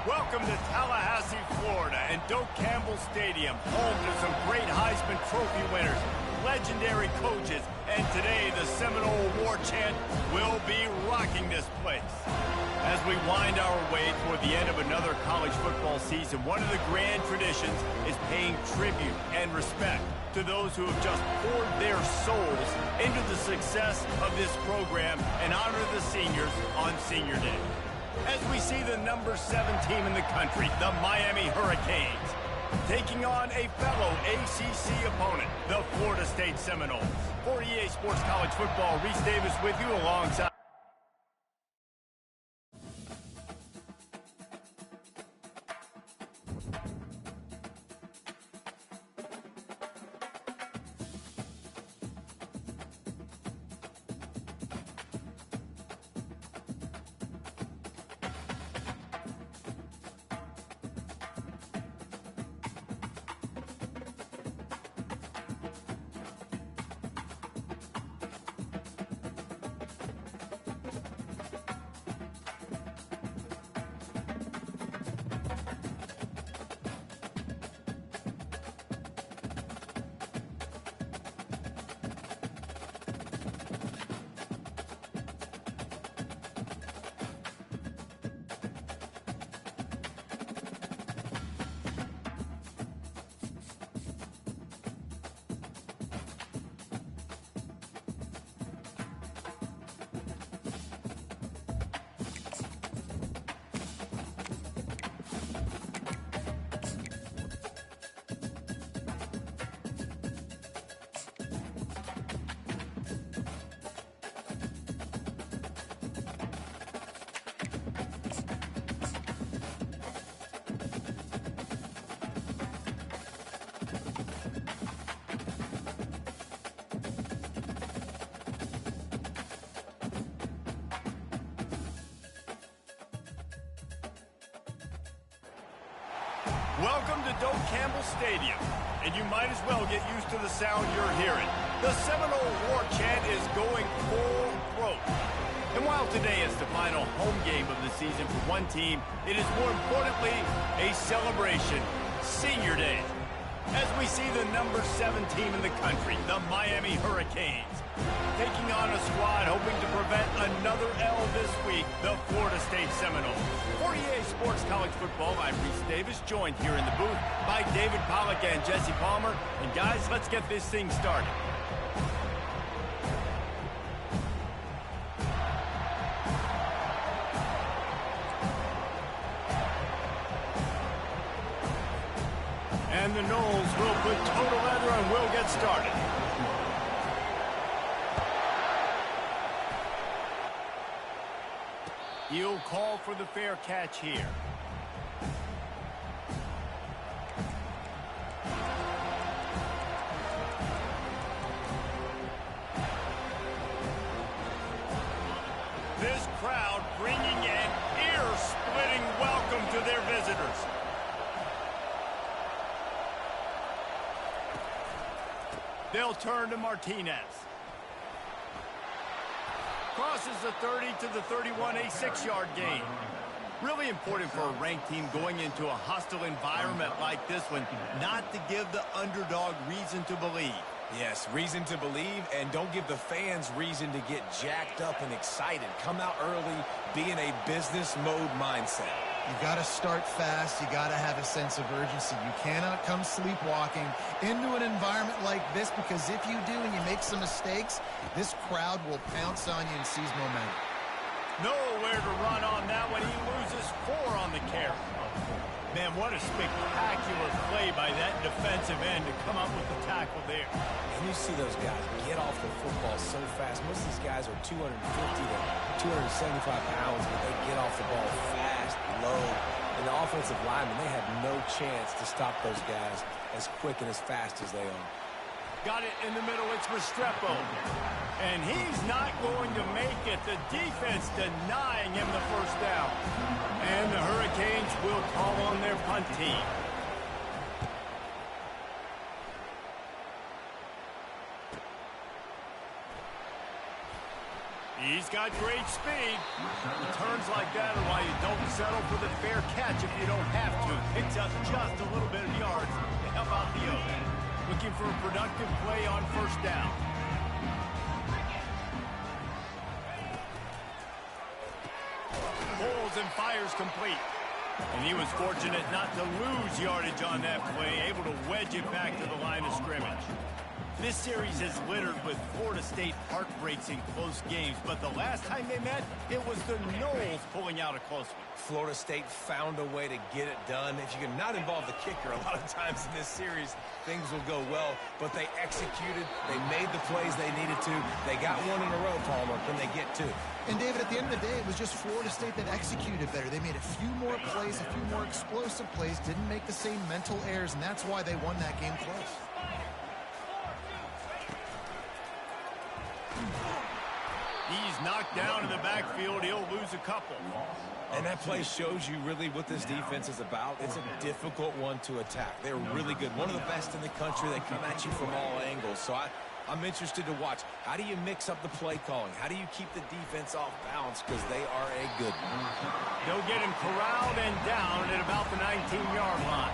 Welcome to Tallahassee, Florida, and Doak Campbell Stadium, home to some great Heisman Trophy winners, legendary coaches, and today the Seminole War Chant will be rocking this place. As we wind our way toward the end of another college football season, one of the grand traditions is paying tribute and respect to those who have just poured their souls into the success of this program and honor the seniors on Senior Day. As we see the number 7 team in the country, the Miami Hurricanes, taking on a fellow ACC opponent, the Florida State Seminoles. For EA Sports College Football, Reese Davis with you alongside. Welcome to Doak Campbell Stadium, and you might as well get used to the sound you're hearing. The Seminole War Chant is going full throat. And while today is the final home game of the season for one team, it is more importantly a celebration, Senior Day. As we see the number 7 team in the country, the Miami Hurricanes, taking on a squad hoping to prevent another L this week, the Florida State Seminoles. For EA Sports College Football, I'm Reese Davis, joined here in the booth by David Pollack and Jesse Palmer. And guys, let's get this thing started. And the Noles will put total leather and we'll get started. He'll call for the fair catch here. This crowd bringing an ear-splitting welcome to their visitors. They'll turn to Martinez. Crosses the 30 to the 31, a 6-yard gain. Really important for a ranked team going into a hostile environment like this one, not to give the underdog reason to believe. Yes, reason to believe, and don't give the fans reason to get jacked up and excited. Come out early, be in a business mode mindset. You got to start fast. You got to have a sense of urgency. You cannot come sleepwalking into an environment like this, because if you do and you make some mistakes, this crowd will pounce on you and seize momentum. Nowhere to run on that one. He loses 4 on the carry. Man, what a spectacular play by that defensive end to come up with the tackle there. And you see those guys get off the football so fast. Most of these guys are 250 to 275 pounds, but they get off the ball fast, low. And the offensive linemen, they have no chance to stop those guys as quick and as fast as they are. Got it in the middle, it's Restrepo. And he's not going to make it. The defense denying him the first down. And the Hurricanes will call on their punt team. He's got great speed. Returns like that are why you don't settle for the fair catch if you don't have to. Picks up just a little bit of yards to help out the other. Looking for a productive play on first down. Pulls and fires complete. And he was fortunate not to lose yardage on that play, able to wedge it back to the line of scrimmage. This series is littered with Florida State heartbreaks in close games, but the last time they met, it was the Noles pulling out a close one. Florida State found a way to get it done. If you can not involve the kicker, a lot of times in this series, things will go well, but they executed, they made the plays they needed to. They got one in a row, Palmer. Can they get two? And, David, at the end of the day, it was just Florida State that executed better. They made a few more plays, a few more explosive plays, didn't make the same mental errors, and that's why they won that game close. He's knocked down in the backfield. He'll lose a couple. And that play shows you really what this defense is about. It's a difficult one to attack. They're really good. One of the best in the country. They come at you from all angles. So I'm interested to watch. How do you mix up the play calling? How do you keep the defense off balance? Because they are a good one. They'll get him corralled and down at about the 19-yard line.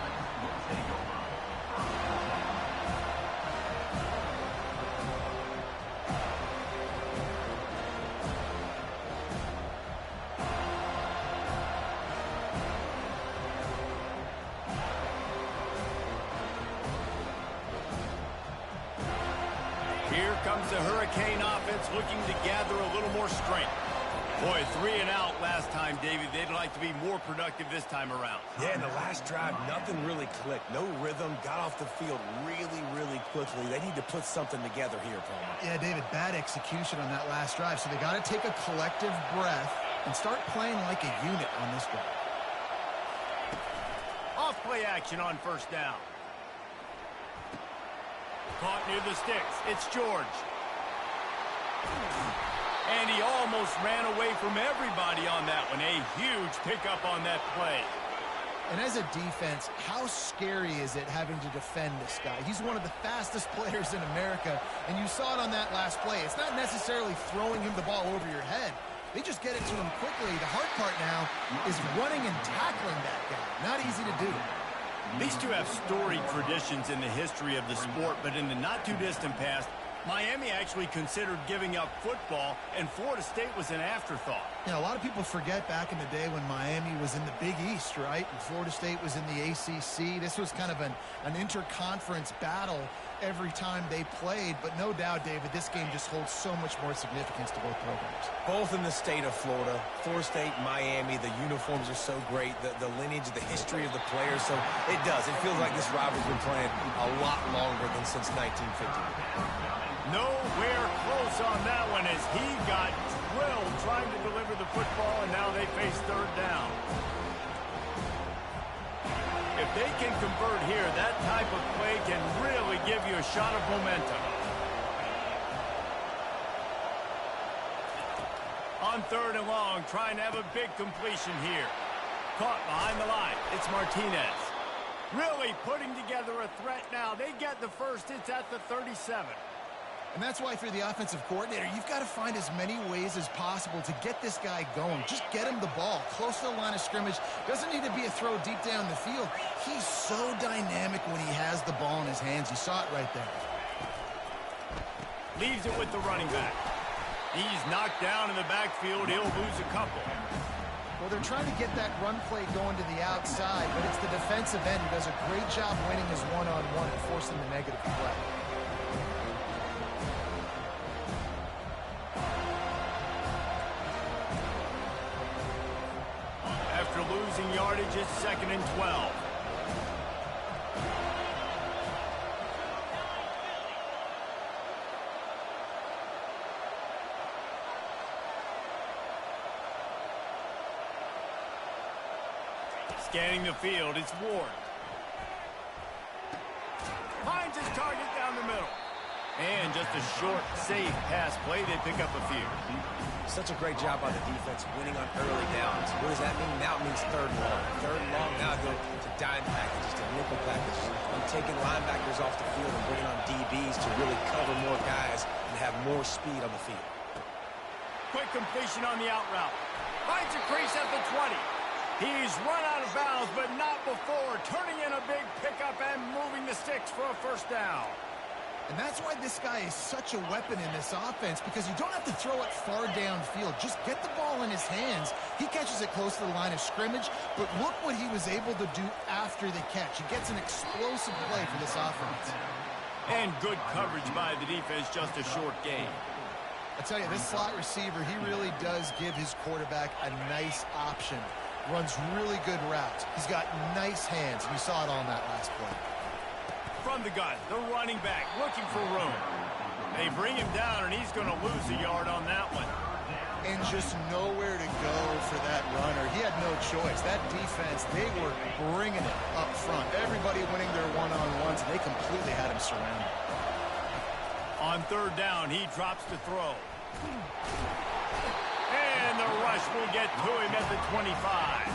Here comes the Hurricane offense looking to gather a little more strength. Boy, 3 and out last time, David. They'd like to be more productive this time around. Yeah, in the last drive, nothing really clicked. No rhythm, got off the field really, really quickly. They need to put something together here, Palmer. Yeah, David, bad execution on that last drive, so they got to take a collective breath and start playing like a unit on this drive. Off play action on first down. Caught near the sticks. It's George. And he almost ran away from everybody on that one. A huge pickup on that play. And as a defense, how scary is it having to defend this guy? He's one of the fastest players in America, and you saw it on that last play. It's not necessarily throwing him the ball over your head. They just get it to him quickly. The hard part now is running and tackling that guy. Not easy to do. These two have storied traditions in the history of the sport, but in the not-too-distant past, Miami actually considered giving up football, and Florida State was an afterthought. You know, a lot of people forget back in the day when Miami was in the Big East, right? And Florida State was in the ACC. This was kind of an interconference battle every time they played. But no doubt, David, this game just holds so much more significance to both programs. Both in the state of Florida, Florida State, Miami, the uniforms are so great, the lineage, the history of the players. So it does. It feels like this rivalry's been playing a lot longer than since 1950. Nowhere close on that one as he got drilled trying to deliver the football, and now they face third down. If they can convert here, that type of play can really give you a shot of momentum. On third and long, trying to have a big completion here. Caught behind the line. It's Martinez. Really putting together a threat now. They get the first. It's at the 37. And that's why, if you're the offensive coordinator, you've got to find as many ways as possible to get this guy going. Just get him the ball close to the line of scrimmage. Doesn't need to be a throw deep down the field. He's so dynamic when he has the ball in his hands. You saw it right there. Leaves it with the running back. He's knocked down in the backfield. He'll lose a couple. Well, they're trying to get that run play going to the outside, but it's the defensive end who does a great job winning his one-on-one and forcing the negative play. After losing yardage, it's 2nd and 12. Scanning the field, it's Ward. Finds his target down the middle. And just a short, safe pass play. They pick up a few. Such a great job by the defense winning on early downs. What does that mean? Now it means third and long. Third and long, now go to dime packages, to nickel packages. I'm taking linebackers off the field and bringing on DBs to really cover more guys and have more speed on the field. Quick completion on the out route. Finds a crease at the 20. He's run out of bounds, but not before. Turning in a big pickup and moving the sticks for a first down. And that's why this guy is such a weapon in this offense, because you don't have to throw it far downfield. Just get the ball in his hands. He catches it close to the line of scrimmage, but look what he was able to do after the catch. He gets an explosive play for this offense. And good coverage by the defense, just a short gain. I tell you, this slot receiver, he really does give his quarterback a nice option. Runs really good routes. He's got nice hands. You saw it on that last play. From the gun, the running back looking for room. They bring him down, and he's going to lose a yard on that one. And just nowhere to go for that runner. He had no choice. That defense, they were bringing it up front. Everybody winning their one-on-ones, and they completely had him surrounded. On third down, he drops to throw. And the rush will get to him at the 25.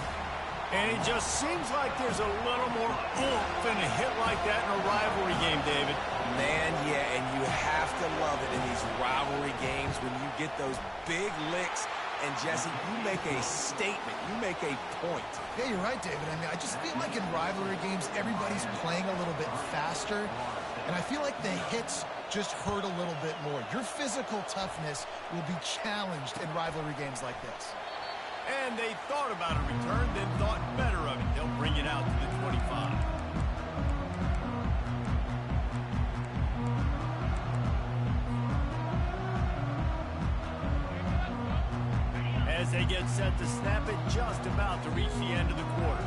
And it just seems like there's a little more oomph in a hit like that in a rivalry game, David. Man, yeah, and you have to love it in these rivalry games when you get those big licks. And, Jesse, you make a statement. You make a point. Yeah, you're right, David. I mean, I just feel like in rivalry games, everybody's playing a little bit faster. And I feel like the hits just hurt a little bit more. Your physical toughness will be challenged in rivalry games like this. And they thought about a return, then thought better of it. They'll bring it out to the 25. As they get set to snap it, just about to reach the end of the quarter.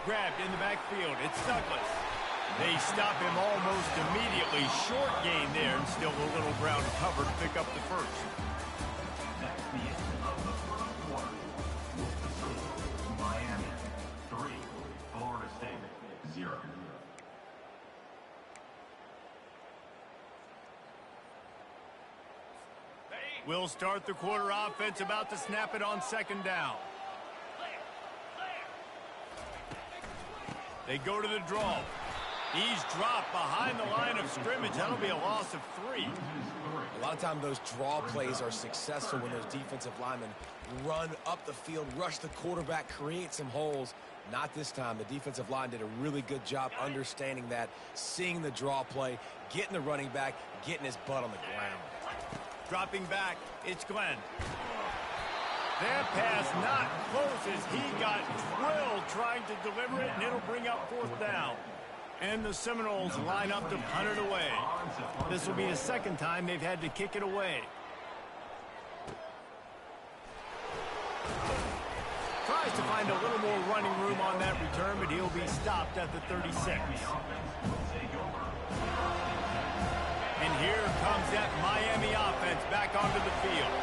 Grabbed in the backfield. It's Douglas. They stop him almost immediately. Short gain there, and still a little ground cover to pick up the first. That's the end of the first quarter. Miami 3, Florida State 0. We'll start the quarter. Offense about to snap it on second down. They go to the draw. He's dropped behind the line of scrimmage. That'll be a loss of 3. A lot of times those draw plays are successful when those defensive linemen run up the field, rush the quarterback, create some holes. Not this time. The defensive line did a really good job understanding that, seeing the draw play, getting the running back, getting his butt on the ground. Dropping back, it's Glenn. That pass not close as he got drilled trying to deliver it, and it'll bring up fourth down. And the Seminoles line up to punt it away. This will be the second time they've had to kick it away. Tries to find a little more running room on that return, but he'll be stopped at the 36. And here comes that Miami offense back onto the field.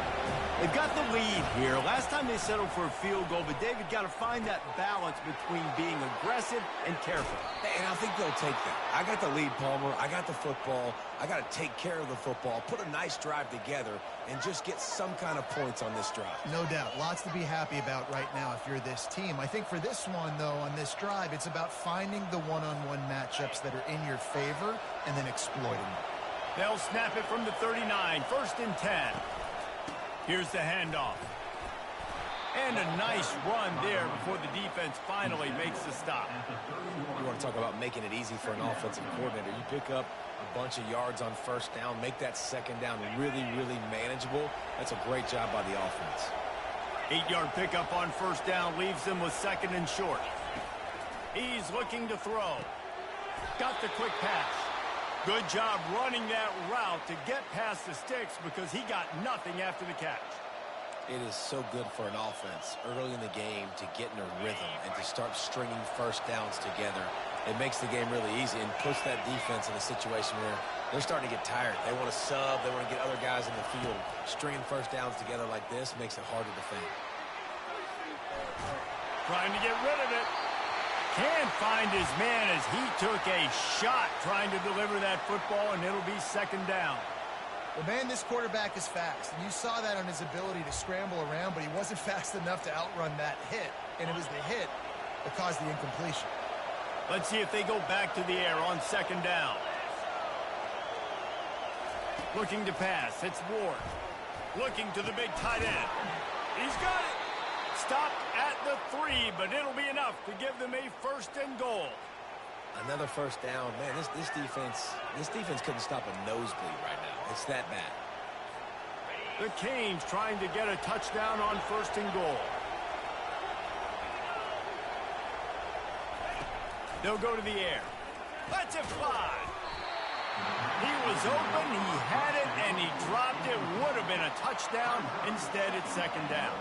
They've got the lead here. Last time they settled for a field goal, but David got to find that balance between being aggressive and careful. And I think they'll take that. I got the lead, Palmer. I got the football. I got to take care of the football, put a nice drive together, and just get some kind of points on this drive. No doubt. Lots to be happy about right now if you're this team. I think for this one, though, on this drive, it's about finding the one-on-one matchups that are in your favor and then exploiting them. They'll snap it from the 39. First and 10. Here's the handoff. And a nice run there before the defense finally makes the stop. You want to talk about making it easy for an offensive coordinator. You pick up a bunch of yards on first down, make that second down really, really manageable. That's a great job by the offense. 8-yard pickup on first down leaves them with second and short. He's looking to throw. Got the quick pass. Good job running that route to get past the sticks because he got nothing after the catch. It is so good for an offense early in the game to get in a rhythm and to start stringing first downs together. It makes the game really easy and puts that defense in a situation where they're starting to get tired. They want to sub. They want to get other guys in the field. Stringing first downs together like this makes it hard to defend. Trying to get rid of it. Can't find his man as he took a shot trying to deliver that football, and it'll be second down. Well, man, this quarterback is fast, and you saw that on his ability to scramble around, but he wasn't fast enough to outrun that hit, and it was the hit that caused the incompletion. Let's see if they go back to the air on second down. Looking to pass. It's Ward. Looking to the big tight end. He's got it. Stopped at the 3, but it'll be enough to give them a 1st and goal. Another first down. Man, this defense couldn't stop a nosebleed right now. It's that bad. The Canes trying to get a touchdown on 1st and goal. They'll go to the air. Let's it fly. He was open, he had it, and he dropped it. Would have been a touchdown. Instead, it's 2nd down.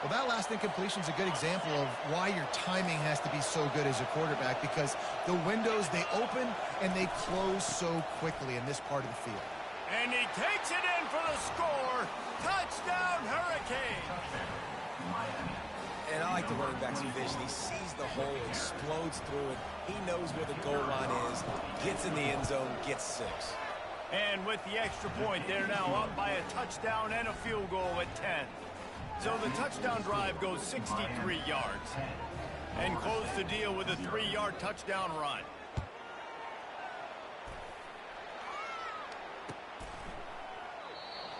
Well, that last incompletion is a good example of why your timing has to be so good as a quarterback, because the windows, they open and they close so quickly in this part of the field. And he takes it in for the score. Touchdown, Hurricane. And I like the running back's vision. He sees the hole, explodes through it. He knows where the goal line is, gets in the end zone, gets 6. And with the extra point, they're now up by a touchdown and a field goal at 10. So the touchdown drive goes 63 yards. And close the deal with a 3-yard touchdown run.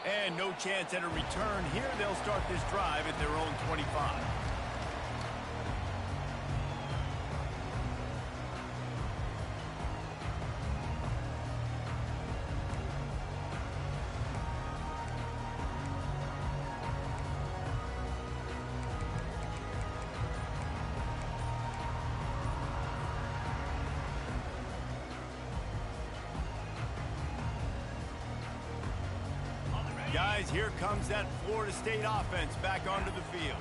And no chance at a return here. They'll start this drive at their own 25. Guys, here comes that Florida State offense back onto the field.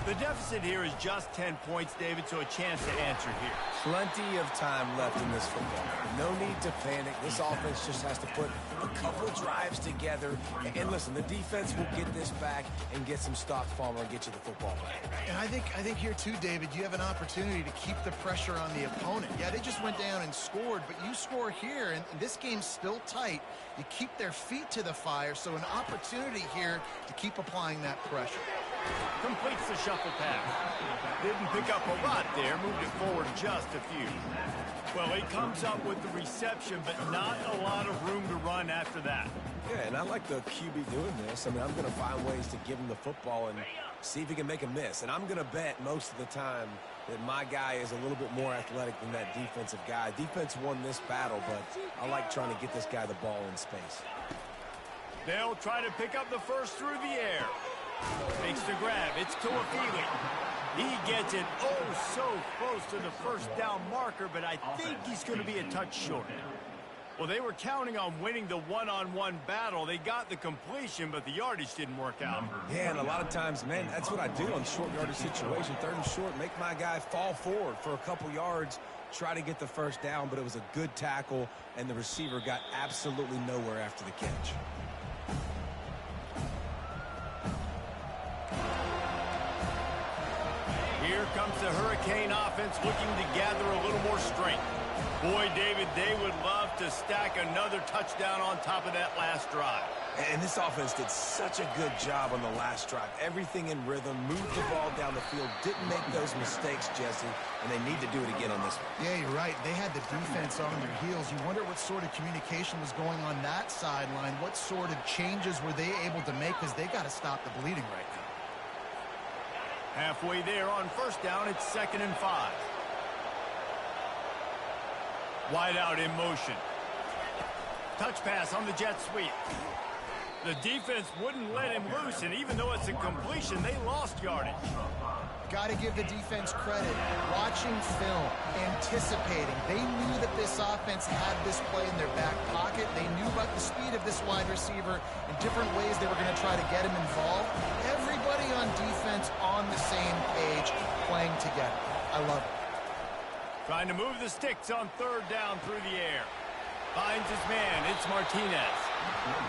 The deficit here is just 10 points, David, so a chance to answer here. Plenty of time left in this football game. No need to panic. This offense just has to put a couple drives together. And listen, the defense will get this back and get some stops, Palmer, and get you the football back. And I think here too, David, you have an opportunity to keep the pressure on the opponent. Yeah, they just went down and scored, but you score here, and this game's still tight. You keep their feet to the fire, so an opportunity here to keep applying that pressure. Completes the shuffle pass. Didn't pick up a lot there, moved it forward just a few. Well, he comes up with the reception, but not a lot of room to run after that. Yeah, and I like the QB doing this. I mean, I'm going to find ways to give him the football and see if he can make a miss. And I'm going to bet most of the time that my guy is a little bit more athletic than that defensive guy. Defense won this battle, but I like trying to get this guy the ball in space. They'll try to pick up the first through the air. Makes the grab. It's Tuafili. He gets it so close to the first down marker, but I think he's going to be a touch short. Well, they were counting on winning the one-on-one battle. They got the completion, but the yardage didn't work out. Yeah, and a lot of times, man, that's what I do on short yardage situation. 3rd and short, make my guy fall forward for a couple yards, try to get the first down, but it was a good tackle, and the receiver got absolutely nowhere after the catch. Here comes the Hurricane offense looking to gather a little more strength. Boy, David, they would love to stack another touchdown on top of that last drive. And this offense did such a good job on the last drive. Everything in rhythm, moved the ball down the field, didn't make those mistakes, Jesse, and they need to do it again on this one. Yeah, you're right. They had the defense on their heels. You wonder what sort of communication was going on that sideline. What sort of changes were they able to make, because they got to stop the bleeding right now. Halfway there on first down, it's 2nd and 5. Wide out in motion. Touch pass on the jet sweep. The defense wouldn't let him loose, and even though it's a completion, they lost yardage. Got to give the defense credit. Watching film, anticipating. They knew that this offense had this play in their back pocket. They knew about the speed of this wide receiver and different ways they were going to try to get him involved. Everybody on defense on the same page, playing together. I love it. Trying to move the sticks on 3rd down through the air. Finds his man. It's Martinez.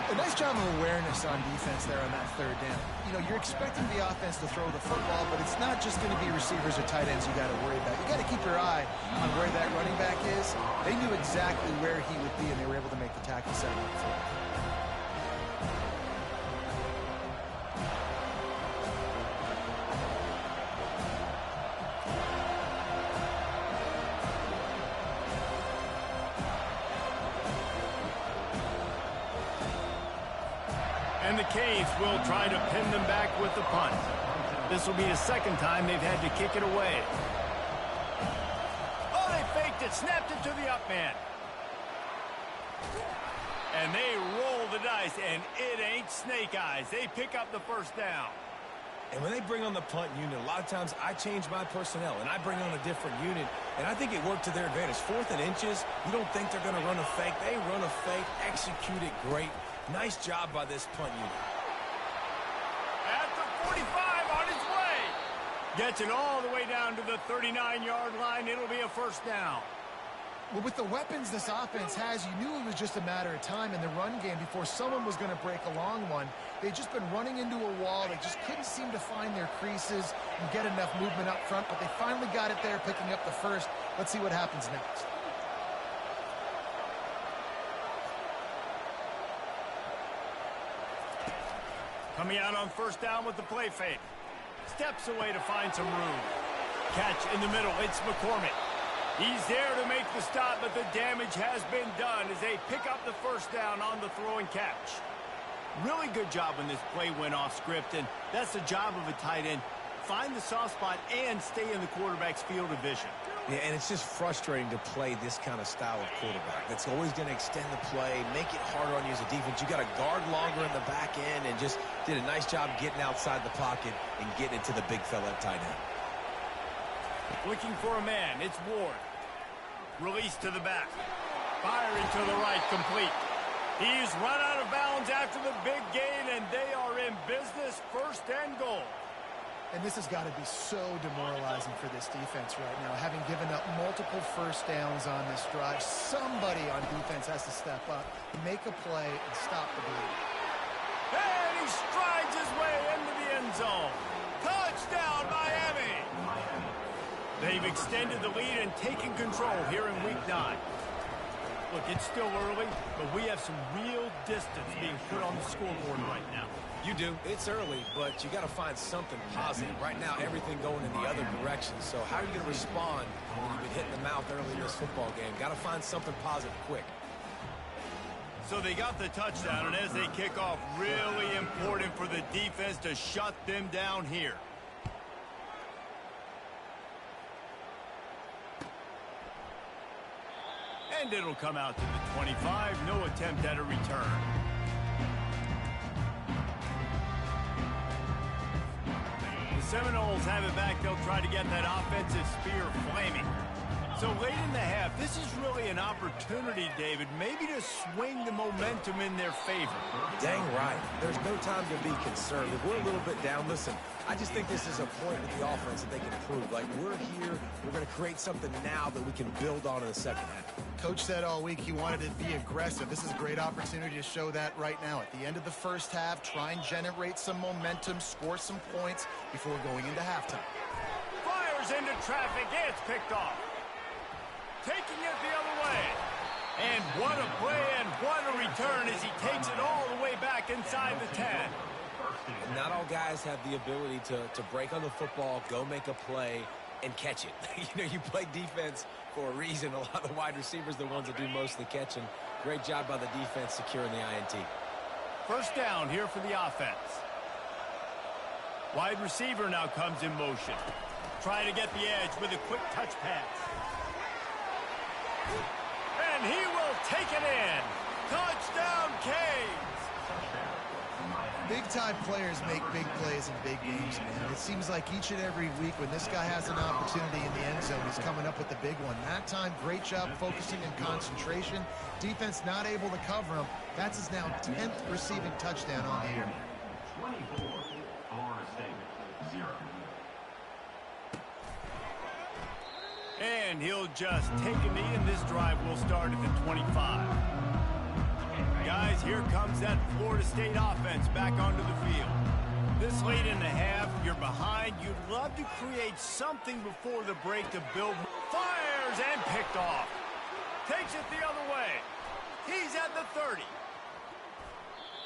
A nice job of awareness on defense there on that 3rd down. You know, you're expecting the offense to throw the football, but it's not just going to be receivers or tight ends you got to worry about. You got to keep your eye on where that running back is. They knew exactly where he would be, and they were able to make the tackle set him up for it. And the Canes will try to pin them back with the punt. This will be the second time they've had to kick it away. Oh, they faked it, snapped it to the up man. And they roll the dice, and it ain't snake eyes. They pick up the first down. And when they bring on the punt unit, a lot of times I change my personnel, and I bring on a different unit, and I think it worked to their advantage. 4th and inches, you don't think they're going to run a fake. They run a fake, execute it great. Nice job by this punt unit. At the 45, on his way. Gets it all the way down to the 39-yard line. It'll be a first down. Well, with the weapons this offense has, you knew it was just a matter of time in the run game before someone was going to break a long one. They've just been running into a wall. They just couldn't seem to find their creases and get enough movement up front, but they finally got it there, picking up the first. Let's see what happens next. Coming out on first down with the play fake. Steps away to find some room. Catch in the middle. It's McCormick. He's there to make the stop, but the damage has been done as they pick up the first down on the throw and catch. Really good job when this play went off script, and that's the job of a tight end. Find the soft spot and stay in the quarterback's field of vision. Yeah, and it's just frustrating to play this kind of style of quarterback. That's always going to extend the play, make it harder on you as a defense. You got to guard longer in the back end, and just did a nice job getting outside the pocket and getting it to the big fella at tight end. Looking for a man. It's Ward. Release to the back. Firing to the right, complete. He's run out of bounds after the big gain, and they are in business, 1st and goal. And this has got to be so demoralizing for this defense right now, having given up multiple first downs on this drive. Somebody on defense has to step up, make a play, and stop the bleeding. And he strides his way into the end zone. Touchdown, Miami! They've extended the lead and taken control here in Week 9. Look, it's still early, but we have some real distance being put on the scoreboard right now. You do. It's early, but you got to find something positive. Right now, everything going in the other direction. So how are you going to respond when you've been hit in the mouth early in this football game? Got to find something positive quick. So they got the touchdown, and as they kick off, really important for the defense to shut them down here. And it'll come out to the 25. No attempt at a return. The Seminoles have it back. They'll try to get that offensive spear flaming. So late in the half, this is really an opportunity, David, maybe to swing the momentum in their favor. Dang right. There's no time to be conservative. We're a little bit down. Listen, I just think this is a point with the offense that they can improve. Like, we're here. We're going to create something now that we can build on in the second half. Coach said all week he wanted to be aggressive. This is a great opportunity to show that right now. At the end of the first half, try and generate some momentum, score some points before going into halftime. Fires into traffic. It's picked off. Taking it the other way. And what a play and what a return as he takes it all the way back inside the 10. And not all guys have the ability to break on the football, go make a play, and catch it. You play defense for a reason. A lot of the wide receivers are the ones that do most of the catching. Great job by the defense securing the INT. First down here for the offense. Wide receiver now comes in motion. Trying to get the edge with a quick touch pass. And he will take it in. Touchdown, Canes. Big-time players make big plays in big games, man. It seems like each and every week when this guy has an opportunity in the end zone, he's coming up with the big one. That time, great job focusing and concentration. Defense not able to cover him. That's his now 10th receiving touchdown on the year. 24, Florida State, 0. And he'll just take a knee, and this drive will start at the 25. Guys, here comes that Florida State offense back onto the field. This late in the half, you're behind. You'd love to create something before the break to build. Fires and picked off. Takes it the other way. He's at the 30.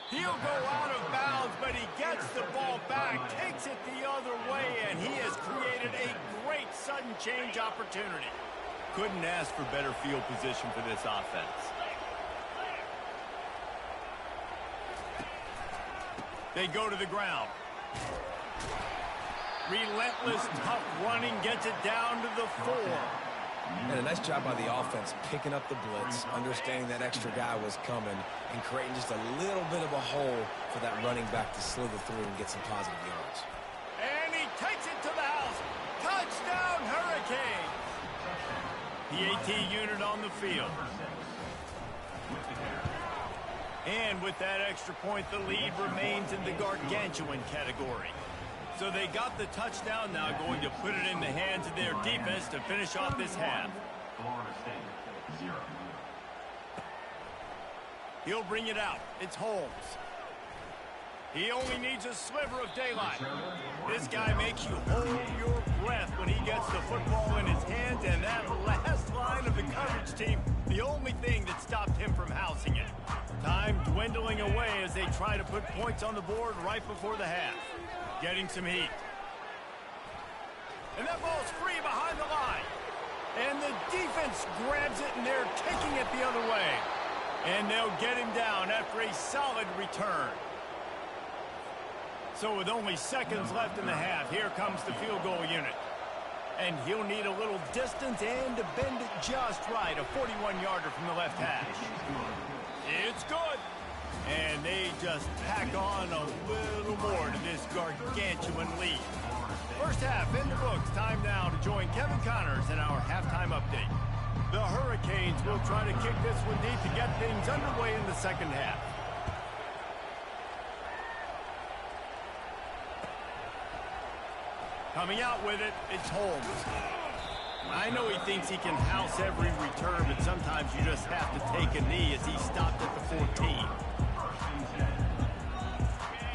He'll go out of bounds, but he gets the ball back, takes it the other way, and he has created a great sudden change opportunity. Couldn't ask for better field position for this offense. They go to the ground. Relentless, tough running gets it down to the 4. And a nice job by the offense picking up the blitz, understanding that extra guy was coming, and creating just a little bit of a hole for that running back to slither through and get some positive yards. And he takes it to the house. Touchdown, Hurricanes! The AT unit on the field. And with that extra point, the lead remains in the gargantuan category. So they got the touchdown, now going to put it in the hands of their defense to finish off this half. Florida State, 0. He'll bring it out. It's Holmes. He only needs a sliver of daylight. This guy makes you hold your breath when he gets the football in his hands, and that last line of the coverage team, the only thing that stopped him from housing it. Time dwindling away as they try to put points on the board right before the half. Getting some heat. And that ball's free behind the line. And the defense grabs it, and they're taking it the other way. And they'll get him down after a solid return. So with only seconds left in the half, here comes the field goal unit. And he'll need a little distance and to bend it just right. A 41-yarder from the left hash. It's good. And they just pack on a little more to this gargantuan lead. First half in the books. Time now to join Kevin Connors in our halftime update. The Hurricanes will try to kick this one deep to get things underway in the second half. Coming out with it, it's Holmes. I know he thinks he can house every return, but sometimes you just have to take a knee as he stopped at the 14.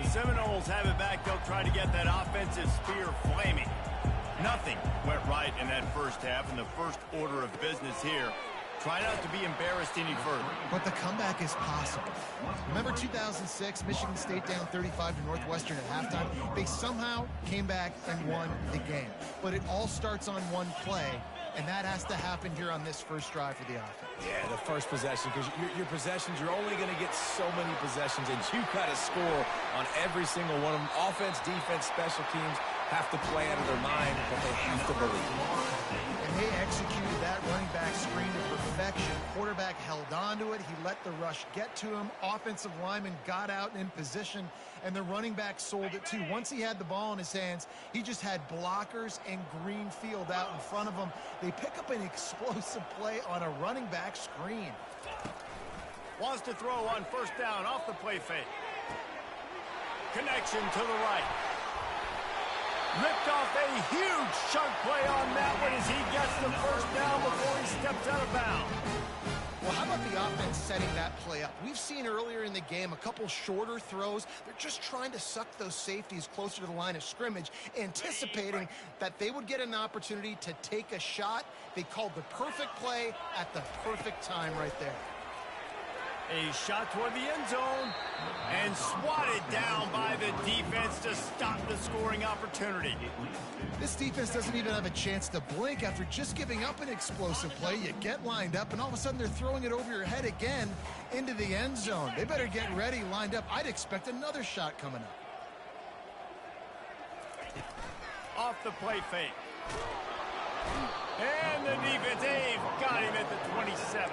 The Seminoles have it back. They'll try to get that offensive spear flaming. Nothing went right in that first half, and the first order of business here. Try not to be embarrassed any further. But the comeback is possible. Remember 2006, Michigan State down 35 to Northwestern at halftime? They somehow came back and won the game. But it all starts on one play, and that has to happen here on this first drive for the offense. Yeah, the first possession, because your possessions, you're only going to get so many possessions, and you've got to score on every single one of them. Offense, defense, special teams have to play out of their mind, but they have to believe. And they executed that running back screen to perfection. Quarterback held on to it. He let the rush get to him. Offensive lineman got out in position, and the running back sold it too. Once he had the ball in his hands, he just had blockers and green field out in front of him. They pick up an explosive play on a running back screen. Wants to throw on first down off the play fake. Connection to the right. Ripped off a huge chunk play on that one as he gets the first down before he steps out of bounds. Well, how about the offense setting that play up? We've seen earlier in the game a couple shorter throws. They're just trying to suck those safeties closer to the line of scrimmage, anticipating that they would get an opportunity to take a shot. They called the perfect play at the perfect time right there. A shot toward the end zone and swatted down by the defense to stop the scoring opportunity. This defense doesn't even have a chance to blink after just giving up an explosive play. You get lined up, and all of a sudden they're throwing it over your head again into the end zone. They better get ready, lined up. I'd expect another shot coming up. Off the play fake. And the defense, they've got him at the 27.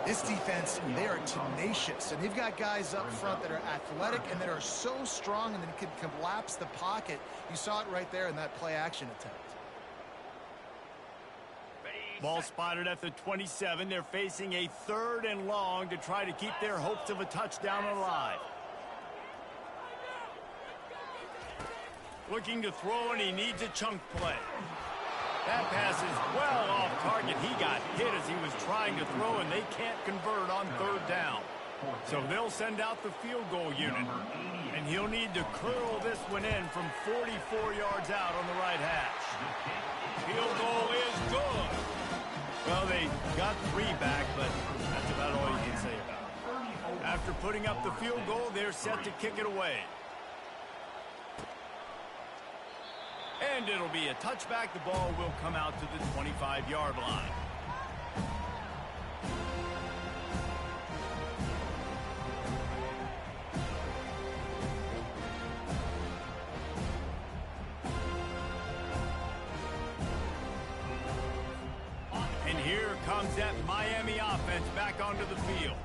This defense, they are tenacious, and they've got guys up front that are athletic and that are so strong and that can collapse the pocket. You saw it right there in that play-action attempt. Ball spotted at the 27. They're facing a 3rd and long to try to keep their hopes of a touchdown alive. Looking to throw, and he needs a chunk play. That pass is well off target. He got hit as he was trying to throw, and they can't convert on 3rd down. So they'll send out the field goal unit, and he'll need to curl this one in from 44 yards out on the right hash. Field goal is good. Well, they got 3 back, but that's about all you can say about it. After putting up the field goal, they're set to kick it away. And it'll be a touchback. The ball will come out to the 25-yard line. And here comes that Miami offense back onto the field.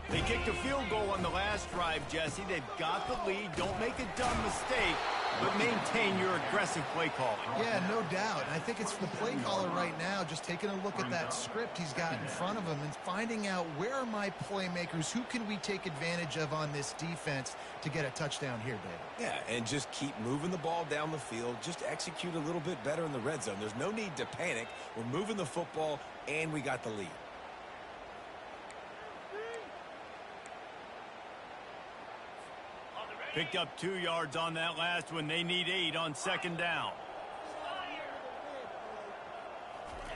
They kicked a field goal on the last drive, Jesse. They've got the lead. Don't make a dumb mistake, but maintain your aggressive play calling. Yeah, no doubt. And I think it's the play caller right now just taking a look at that script he's got in front of him and finding out where are my playmakers, who can we take advantage of on this defense to get a touchdown here, David. Yeah, and just keep moving the ball down the field. Just execute a little bit better in the red zone. There's no need to panic. We're moving the football, and we got the lead. Picked up 2 yards on that last one. They need 8 on second down.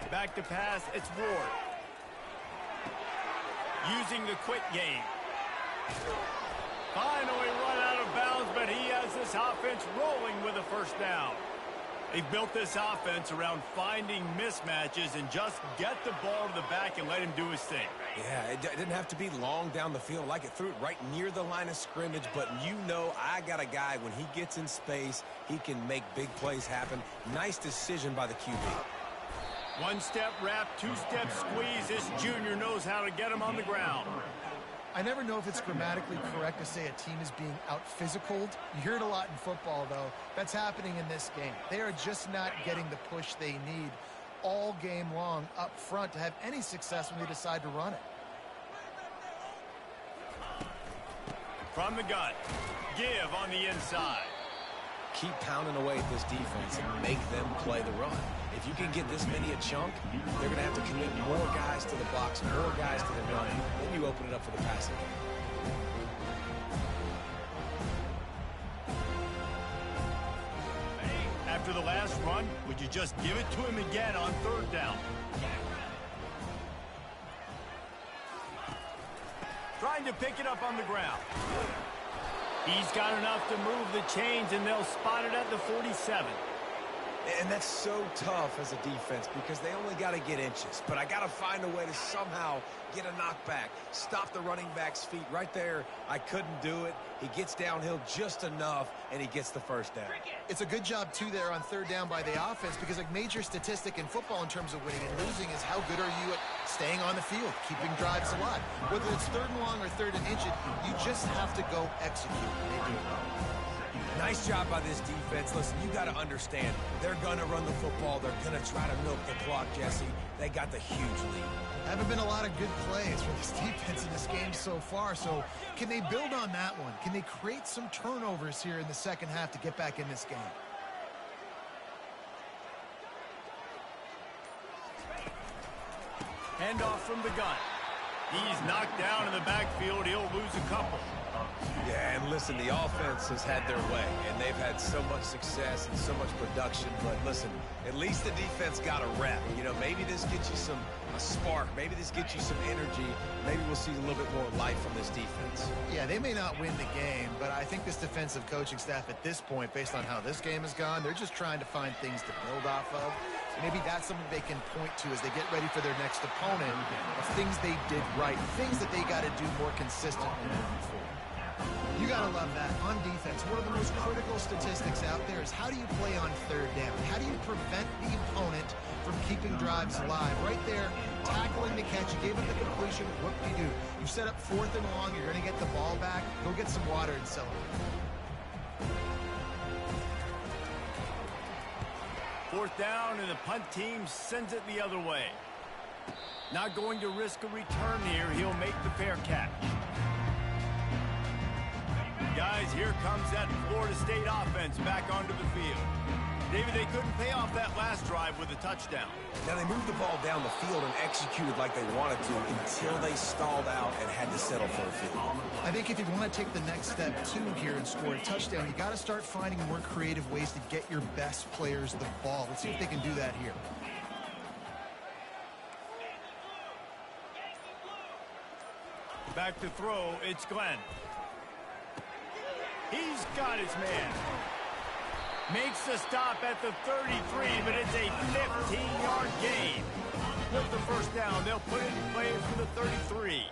Back to pass, it's Ward. Using the quick game. Finally run out of bounds, but he has this offense rolling with a first down. They've built this offense around finding mismatches and just get the ball to the back and let him do his thing. Yeah, it didn't have to be long down the field. Like it threw it right near the line of scrimmage, but you know I got a guy, when he gets in space, he can make big plays happen. Nice decision by the QB. 1-step wrap, 2-step squeeze. This junior knows how to get him on the ground. I never know if it's grammatically correct to say a team is being out-physicaled. You hear it a lot in football, though. That's happening in this game. They are just not getting the push they need all game long up front to have any success when they decide to run it. From the gun, give on the inside. Keep pounding away at this defense and make them play the run. If you can get this many a chunk, they're going to have to commit more guys to the box, more guys to the run. Then you open it up for the passing game. After the last run, would you just give it to him again on third down? Trying to pick it up on the ground. He's got enough to move the chains, and they'll spot it at the 47. And that's so tough as a defense because they only got to get inches. But I got to find a way to somehow get a knockback, stop the running back's feet right there. I couldn't do it. He gets downhill just enough, and he gets the first down. It's a good job, too, there on third down by the offense because a major statistic in football in terms of winning and losing is how good are you at staying on the field, keeping drives alive. Whether it's third and long or third and inches, you just have to go execute. They do. Nice job by this defense. Listen, you got to understand, they're going to run the football. They're going to try to milk the clock, Jesse. They got the huge lead. Haven't been a lot of good plays for this defense in this game so far, so can they build on that one? Can they create some turnovers here in the second half to get back in this game? Handoff from the gun. He's knocked down in the backfield. He'll lose a couple. Yeah, and listen, the offense has had their way, and they've had so much success and so much production. But listen, at least the defense got a rep. You know, maybe this gets you a spark. Maybe this gets you some energy. Maybe we'll see a little bit more life from this defense. Yeah, they may not win the game, but I think this defensive coaching staff at this point, based on how this game has gone, they're just trying to find things to build off of. Maybe that's something they can point to as they get ready for their next opponent of things they did right, things that they got to do more consistently moving forward. You got to love that. On defense, one of the most critical statistics out there is how do you play on third down? How do you prevent the opponent from keeping drives alive? Right there, tackling the catch. You gave up the completion. What do? You set up fourth and long. You're going to get the ball back. Go get some water and celebrate. Fourth down, and the punt team sends it the other way. Not going to risk a return here. He'll make the fair catch. Guys, here comes that Florida State offense back onto the field. David, they couldn't pay off that last drive with a touchdown. Now, they moved the ball down the field and executed like they wanted to until they stalled out and had to settle for a field. I think if you want to take the next step, too, here and score a touchdown, you got to start finding more creative ways to get your best players the ball. Let's see if they can do that here. Back to throw, it's Glenn. He's got his man. Makes the stop at the 33, but it's a 15-yard gain. With the first down, they'll put it in play for the 33.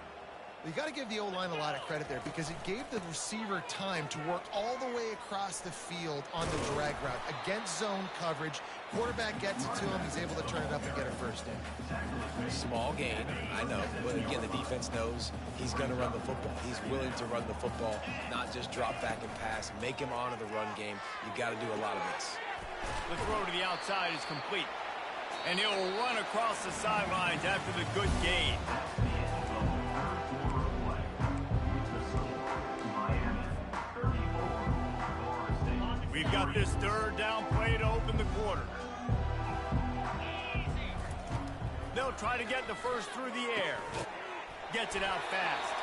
You got to give the O-line a lot of credit there because it gave the receiver time to work all the way across the field on the drag route against zone coverage. Quarterback gets it to him. He's able to turn it up and get a first down. Small gain, I know. But again, the defense knows he's going to run the football. He's willing to run the football, not just drop back and pass. Make him honor the run game. You got to do a lot of this. The throw to the outside is complete. And he'll run across the sidelines after the good gain. We've got this third down play to open the quarter. They'll try to get the first through the air. Gets it out fast.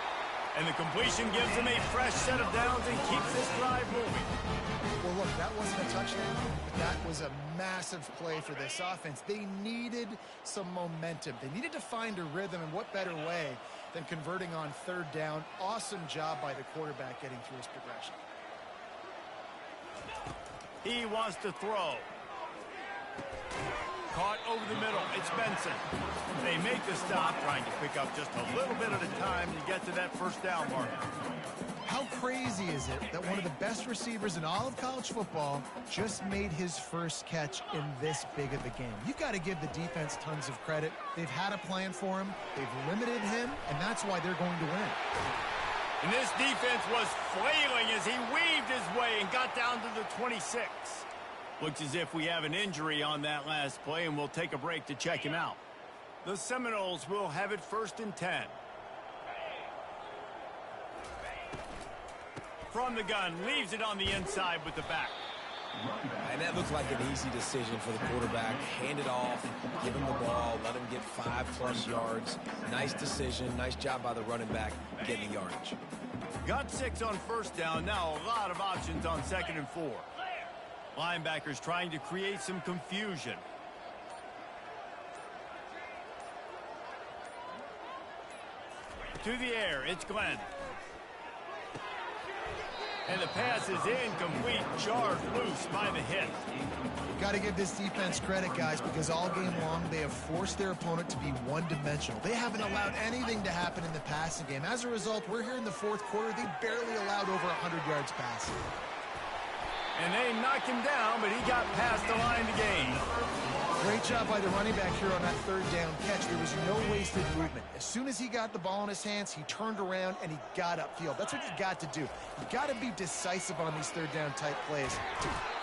And the completion gives them a fresh set of downs and keeps this drive moving. Well, look, that wasn't a touchdown, but that was a massive play for this offense. They needed some momentum. They needed to find a rhythm, and what better way than converting on third down. Awesome job by the quarterback getting through his progression. He wants to throw. Caught over the middle. It's Benson. They make the stop, trying to pick up just a little bit at a time to get to that first down mark. How crazy is it that one of the best receivers in all of college football just made his first catch in this big of a game? You've got to give the defense tons of credit. They've had a plan for him. They've limited him, and that's why they're going to win. And this defense was flailing as he weaved his way and got down to the 26. Looks as if we have an injury on that last play, and we'll take a break to check him out. The Seminoles will have it 1st and 10. From the gun, leaves it on the inside with the back. And that looked like an easy decision for the quarterback. Hand it off, give him the ball, let him get 5+ yards. Nice decision, nice job by the running back getting the yardage. Got 6 on first down, now a lot of options on 2nd and 4. Linebackers trying to create some confusion. To the air, it's Glenn. And the pass is incomplete, jarred loose by the hit. Got to give this defense credit, guys, because all game long they have forced their opponent to be one-dimensional. They haven't allowed anything to happen in the passing game. As a result, we're here in the 4th quarter. They barely allowed over 100 yards passing. And they knocked him down, but he got past the line to gain. Great job by the running back here on that 3rd down catch. There was no wasted movement. As soon as he got the ball in his hands, he turned around and he got upfield. That's what you got to do. You got to be decisive on these 3rd down type plays.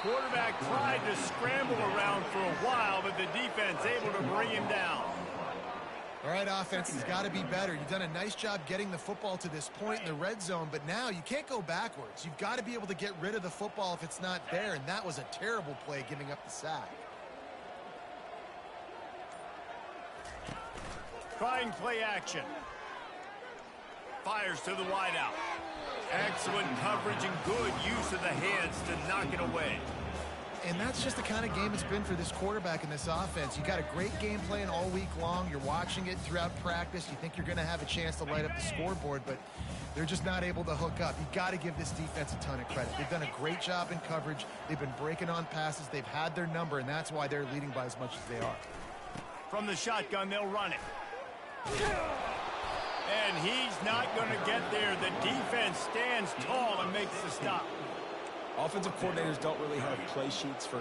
Quarterback tried to scramble around for a while, but the defense able to bring him down. All right, offense has got to be better. You've done a nice job getting the football to this point in the red zone, but now you can't go backwards. You've got to be able to get rid of the football if it's not there, and that was a terrible play giving up the sack. Trying play action. Fires to the wideout. Excellent coverage and good use of the hands to knock it away. And that's just the kind of game it's been for this quarterback in this offense. You got a great game plan all week long. You're watching it throughout practice. You think you're going to have a chance to light up the scoreboard, but they're just not able to hook up. You got to give this defense a ton of credit. They've done a great job in coverage. They've been breaking on passes. They've had their number, and that's why they're leading by as much as they are. From the shotgun, they'll run it. And he's not going to get there. The defense stands tall and makes the stop. Offensive coordinators don't really have play sheets for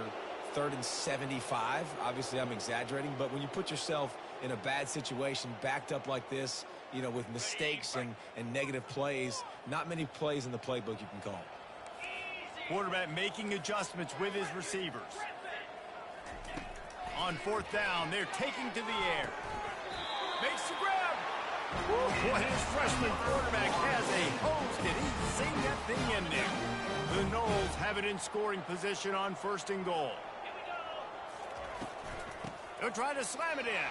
3rd and 75. Obviously, I'm exaggerating, but when you put yourself in a bad situation, backed up like this, you know, with mistakes and negative plays, not many plays in the playbook you can call. Quarterback making adjustments with his receivers. On 4th down, they're taking to the air. Makes the grab. Boy, his freshman quarterback has a hose. Did he sing that thing in there? The Noles have it in scoring position on 1st and goal. They'll try to slam it in.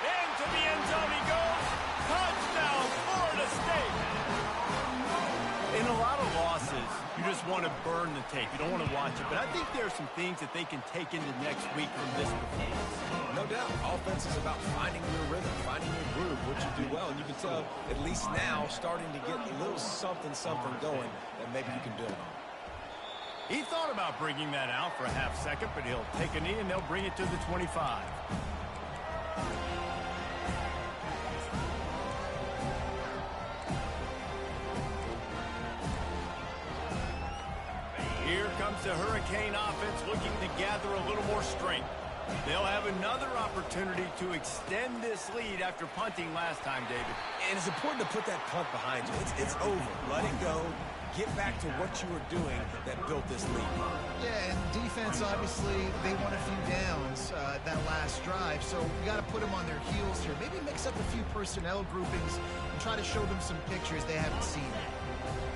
Into the end zone he goes. Touchdown, Florida State. In a lot of losses, you just want to burn the tape. You don't want to watch it. But I think there are some things that they can take into next week from this performance. No doubt. Offense is about finding your rhythm, finding your groove, what you do well. And you can tell, at least now, starting to get a little something going that maybe you can build on. He thought about bringing that out for a half second, but he'll take a knee and they'll bring it to the 25. leaves the Hurricane offense looking to gather a little more strength. They'll have another opportunity to extend this lead after punting last time, David. And it's important to put that punt behind you. It's over. Let it go. Get back to what you were doing that built this lead. Yeah, and defense, obviously, they won a few downs that last drive, so you got to put them on their heels here. Maybe mix up a few personnel groupings and try to show them some pictures they haven't seen.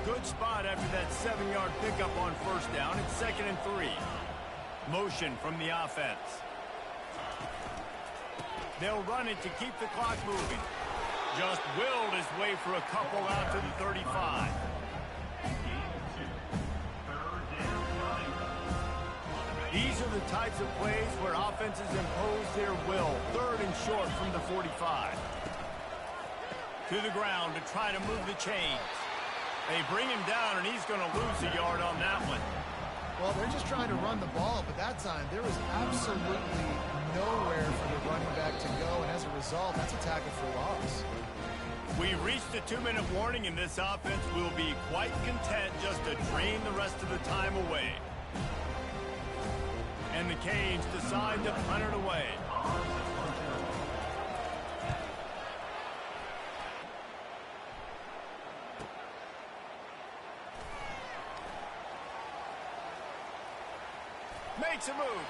Good spot after that 7-yard pickup on first down. It's 2nd and 3. Motion from the offense. They'll run it to keep the clock moving. Just willed his way for a couple out to the 35. These are the types of plays where offenses impose their will. 3rd and short from the 45. To the ground to try to move the chains. They bring him down, and he's going to lose a yard on that one. Well, they're just trying to run the ball, but that time there was absolutely nowhere for the running back to go, and as a result, that's a tackle for loss. We reached the 2-minute warning, and this offense will be quite content just to drain the rest of the time away. And the Canes decide to punt it away. Makes a move.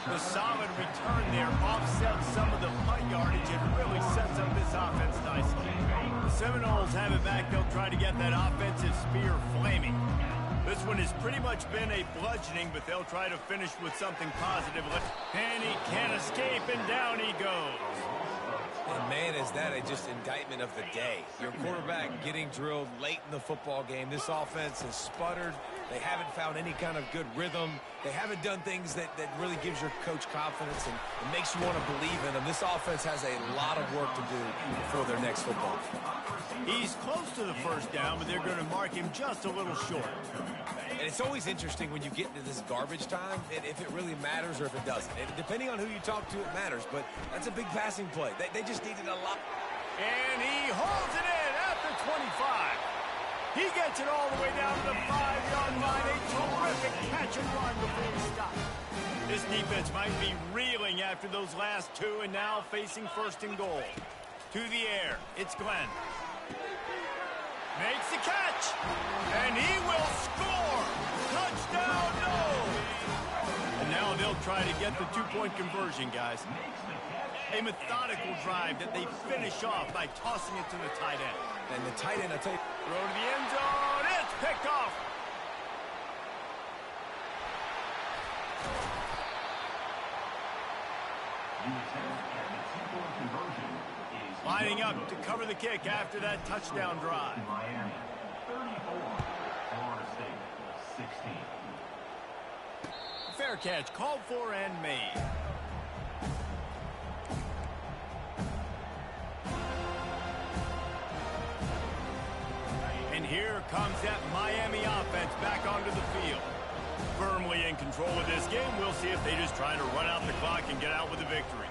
The solid return there offsets some of the punt yardage and really sets up this offense nicely. The Seminoles have it back. They'll try to get that offensive spear flaming. This one has pretty much been a bludgeoning, but they'll try to finish with something positive. And he can't escape, and down he goes. And man, is that just indictment of the day. Your quarterback getting drilled late in the football game. This offense has sputtered. They haven't found any kind of good rhythm. They haven't done things that really gives your coach confidence and makes you want to believe in them. This offense has a lot of work to do before their next football. He's close to the first down, but they're going to mark him just a little short. And it's always interesting when you get into this garbage time, if it really matters or if it doesn't. And depending on who you talk to, it matters. But that's a big passing play. They just needed a lot. And he holds it in at the 25. He gets it all the way down to the 5-yard line. A terrific catch and run before he stops. This defense might be reeling after those last two and now facing 1st and goal. To the air. It's Glenn. Makes the catch. And he will score. Touchdown, no. And now they'll try to get the 2-point conversion, guys. A methodical drive that they finish off by tossing it to the tight end. And the tight end, I tell you. Throw to the end zone. It's picked off. Lining up to cover the kick after that touchdown drive. Miami, 34. Florida State, 16. Fair catch, called for and made. And here comes that Miami offense back onto the field. Firmly in control of this game. We'll see if they just try to run out the clock and get out with a victory.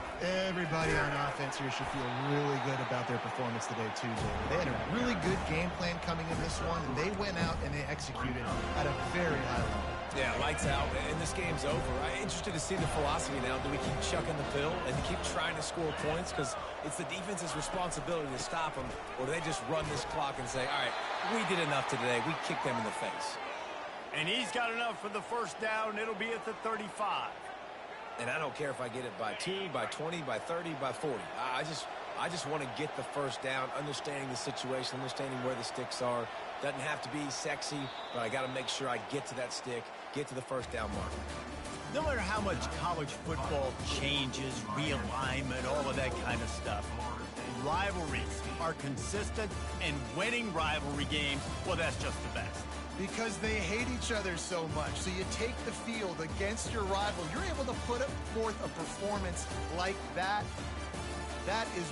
Everybody on offense here should feel really good about their performance today, too, David. They had a really good game plan coming in this one, and they went out and they executed at a very high level. Yeah, lights out, and this game's over. I'm interested to see the philosophy now. Do we keep chucking the pill and keep trying to score points? Because it's the defense's responsibility to stop them, or do they just run this clock and say, all right, we did enough today. We kicked them in the face. And he's got enough for the first down. It'll be at the 35. And I don't care if I get it by 2, by 20, by 30, by 40. I just want to get the first down, understanding the situation, understanding where the sticks are. Doesn't have to be sexy, but I got to make sure I get to that stick, get to the first down mark. No matter how much college football changes, realignment, all of that kind of stuff, rivalries are consistent, and winning rivalry games, well, that's just the best. Because they hate each other so much. So you take the field against your rival. You're able to put forth a performance like that. That is